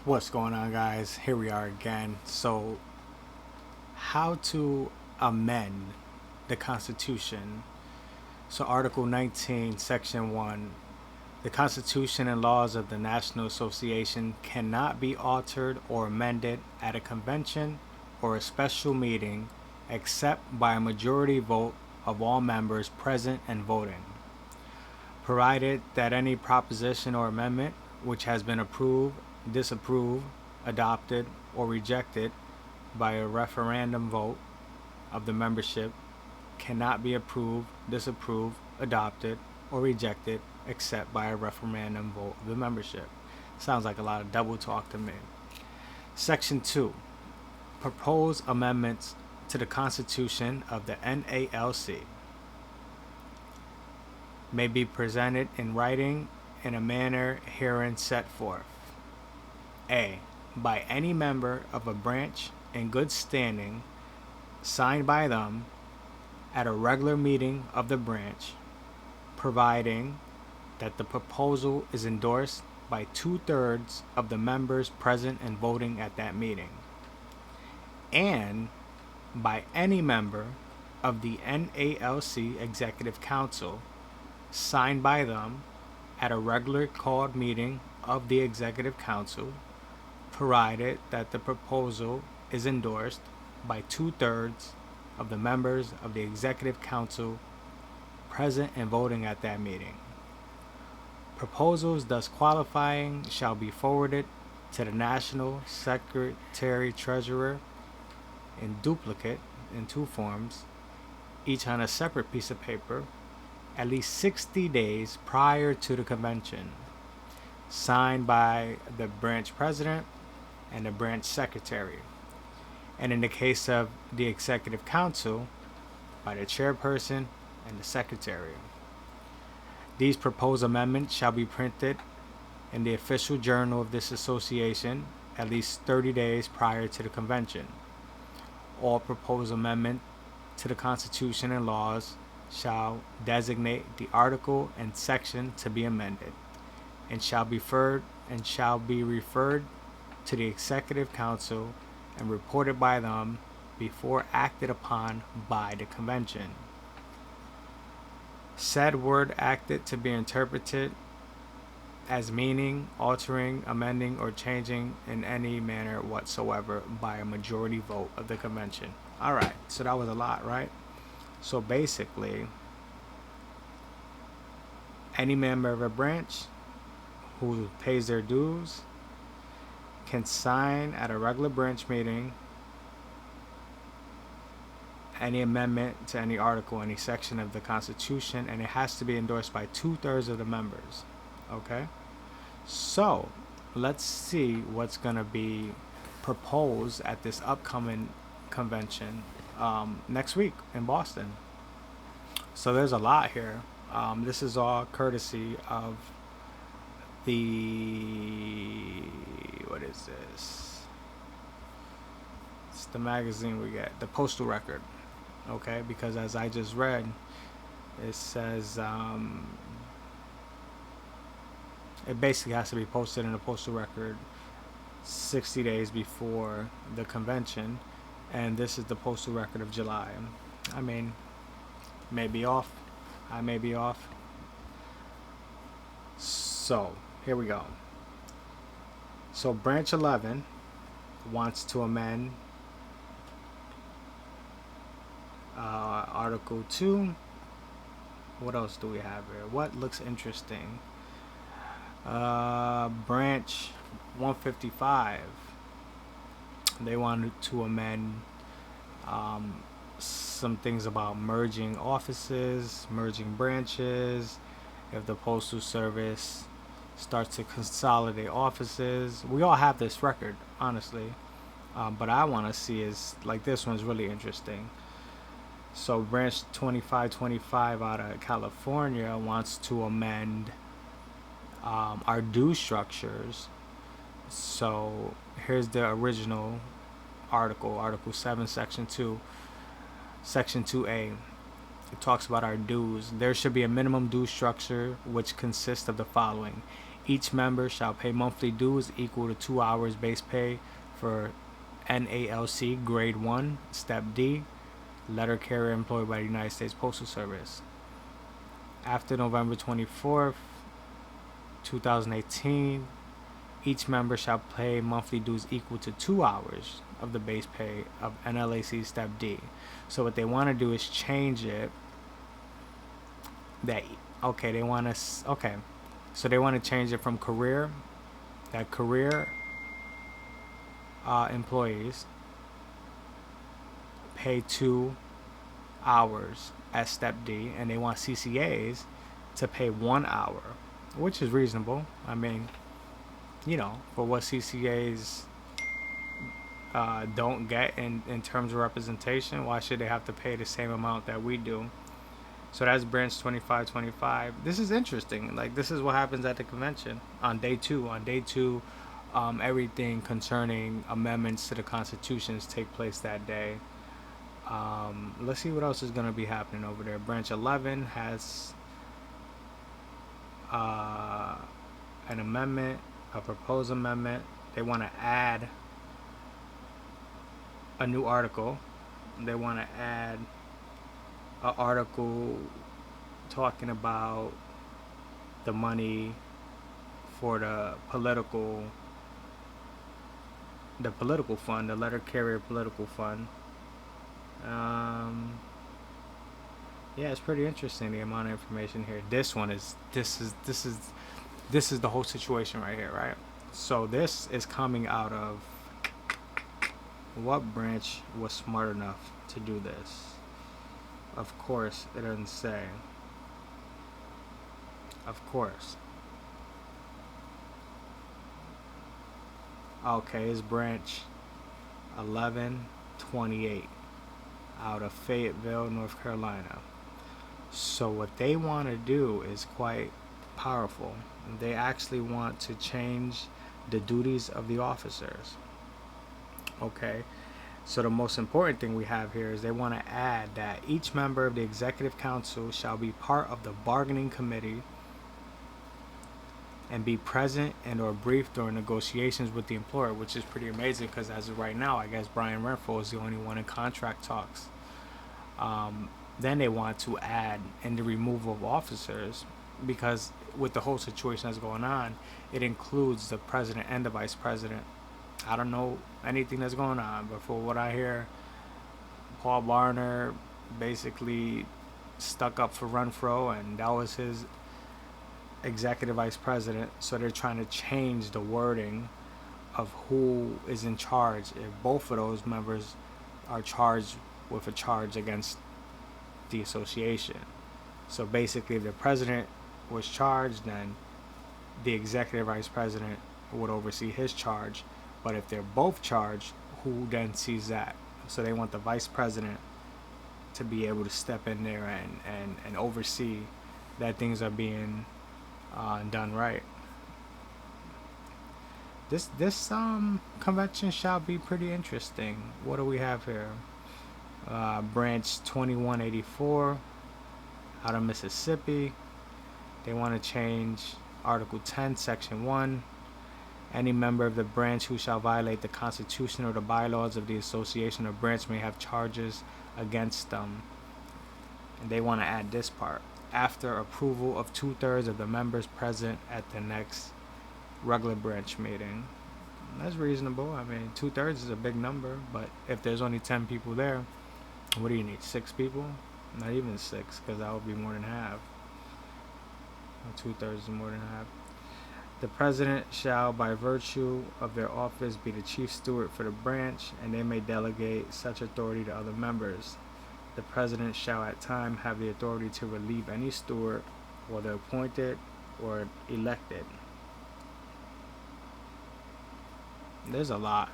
What's going on, guys? Here we are again. So, how to amend the Constitution. So, Article 19, Section 1. The Constitution and laws of the National Association cannot be altered or amended at a convention or a special meeting except by a majority vote of all members present and voting, provided that any proposition or amendment which has been approved, disapproved, adopted, or rejected by a referendum vote of the membership cannot be approved, disapproved, adopted, or rejected except by a referendum vote of the membership. Sounds like a lot of double talk to me. Section 2. Propose amendments to the Constitution of the NALC may be presented in writing in a manner herein set forth. A. By any member of a branch in good standing, signed by them at a regular meeting of the branch, providing that the proposal is endorsed by 2/3 of the members present and voting at that meeting, and by any member of the NALC Executive Council, signed by them at a regular called meeting of the Executive Council, provided that the proposal is endorsed by 2/3 of the members of the Executive Council present and voting at that meeting. Proposals thus qualifying shall be forwarded to the National Secretary Treasurer in duplicate in 2 forms, each on a separate piece of paper, at least 60 days prior to the convention, signed by the branch president and the branch secretary, and in the case of the Executive Council, by the chairperson and the secretary. These proposed amendments shall be printed in the official journal of this association at least 30 days prior to the convention. All proposed amendments to the Constitution and laws shall designate the article and section to be amended, and shall be referred to the Executive Council and reported by them before acted upon by the convention. Said word acted to be interpreted as meaning, altering, amending, or changing in any manner whatsoever by a majority vote of the convention. Alright, so that was a lot, right? So basically, any member of a branch who pays their dues can sign at a regular branch meeting any amendment to any article, any section of the Constitution, and it has to be endorsed by 2/3 of the members. Okay? So, let's see what's going to be proposed at this upcoming convention next week in Boston. So there's a lot here. This is all courtesy of what is this? It's the magazine we get, the Postal Record. Okay, because as I just read, it says it basically has to be posted in the Postal Record 60 days before the convention, and this is the Postal Record of July. I mean, maybe off. I may be off. So, here we go. So, Branch 11 wants to amend Article 2. What else do we have here? What looks interesting? Branch 155. They wanted to amend some things about merging offices, merging branches, if the Postal Service starts to consolidate offices. We all have this record, honestly, but I want to see is, like, this one's really interesting. So Branch 2525 out of California wants to amend our due structures. So here's the original article, Article 7, Section 2, Section 2A. It talks about our dues. There should be a minimum due structure which consists of the following: Each member shall pay monthly dues equal to 2 hours base pay for NALC Grade 1, Step D, letter carrier employed by the United States Postal Service. After November 24th, 2018, each member shall pay monthly dues equal to 2 hours of the base pay of NLAC Step D. So what they want to do is change it. So they want to change it from career employees pay 2 hours at Step D, and they want CCAs to pay 1 hour, which is reasonable. I mean, for what CCAs don't get in terms of representation, why should they have to pay the same amount that we do? So that's branch 2525. This is interesting. Like, this is what happens at the convention on day two. On day two, everything concerning amendments to the constitutions take place that day. Let's see what else is going to be happening over there. Branch 11 has an amendment, a proposed amendment. They want to add a new article. They want to add an article talking about the money for the political fund, the letter carrier political fund. Yeah, it's pretty interesting, the amount of information here. This is the whole situation right here, right? So this is coming out of what branch was smart enough to do this? Of course, it doesn't say. Of course. Okay, it's branch 1128 out of Fayetteville, North Carolina. So what they want to do is quite powerful. They actually want to change the duties of the officers. Okay, so the most important thing we have here is they want to add that each member of the Executive Council shall be part of the bargaining committee and be present and or briefed during negotiations with the employer, which is pretty amazing because as of right now, I guess Brian Renfro is the only one in contract talks. Then they want to add in the removal of officers, because with the whole situation that's going on, it includes the president and the vice president. I don't know anything that's going on, but for what I hear, Paul Barner basically stuck up for Renfro, and that was his executive vice president. So they're trying to change the wording of who is in charge if both of those members are charged with a charge against the association. So basically, if the president was charged, then the executive vice president would oversee his charge. But if they're both charged, who then sees that? So they want the vice president to be able to step in there and oversee that things are being done right. This convention shall be pretty interesting. What do we have here? Branch 2184 out of Mississippi. They want to change Article 10, Section 1. Any member of the branch who shall violate the Constitution or the bylaws of the association or branch may have charges against them. And they want to add this part: after approval of 2/3 of the members present at the next regular branch meeting. That's reasonable. I mean, 2/3 is a big number, but if there's only 10 people there, what do you need? 6 people? Not even 6, because that would be more than half. 2/3 is more than half. The president shall, by virtue of their office, be the chief steward for the branch, and they may delegate such authority to other members. The president shall at times have the authority to relieve any steward, whether appointed or elected. There's a lot.